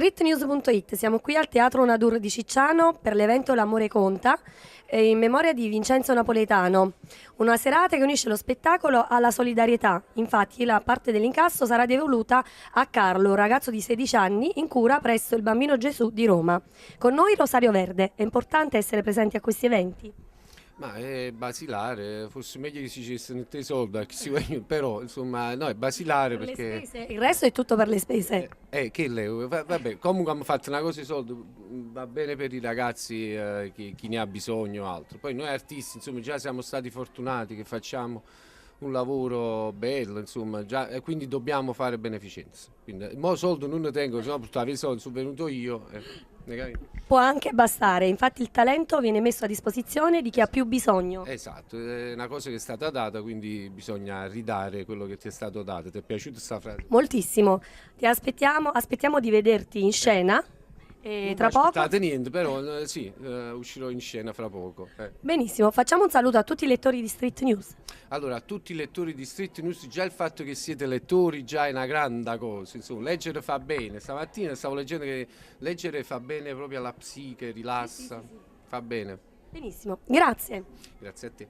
Streetnews.it, siamo qui al Teatro Nadur di Cicciano per l'evento L'amore conta, in memoria di Vincenzo Napoletano, una serata che unisce lo spettacolo alla solidarietà. Infatti la parte dell'incasso sarà devoluta a Carlo, un ragazzo di 16 anni in cura presso il Bambino Gesù di Roma. Con noi Rosario Verde, è importante essere presenti a questi eventi? Ma è basilare, forse meglio che si dicessero te soldi, però insomma no, è basilare Per le perché spese, il resto è tutto per le spese. che lei, vabbè, comunque abbiamo fatto una cosa di soldi, va bene per i ragazzi, chi ne ha bisogno o altro. Poi noi artisti, insomma, già siamo stati fortunati che facciamo un lavoro bello, insomma, già, e quindi dobbiamo fare beneficenza. Quindi, mo soldi non ne tengo, se no portavo i soldi, sono venuto io. Ne capi? Può anche bastare, infatti il talento viene messo a disposizione di chi ha più bisogno. Esatto, è una cosa che è stata data, quindi bisogna ridare quello che ti è stato dato. Ti è piaciuta questa frase? Moltissimo. Ti aspettiamo di vederti in scena Non tra vi poco. aspettate niente, però sì, uscirò in scena fra poco. Benissimo, facciamo un saluto a tutti i lettori di Street News. Allora, a tutti i lettori di Street News, già il fatto che siete lettori già è una grande cosa, insomma, leggere fa bene. Stamattina stavo leggendo che leggere fa bene proprio alla psiche, rilassa, fa bene. Benissimo, grazie. Grazie a te.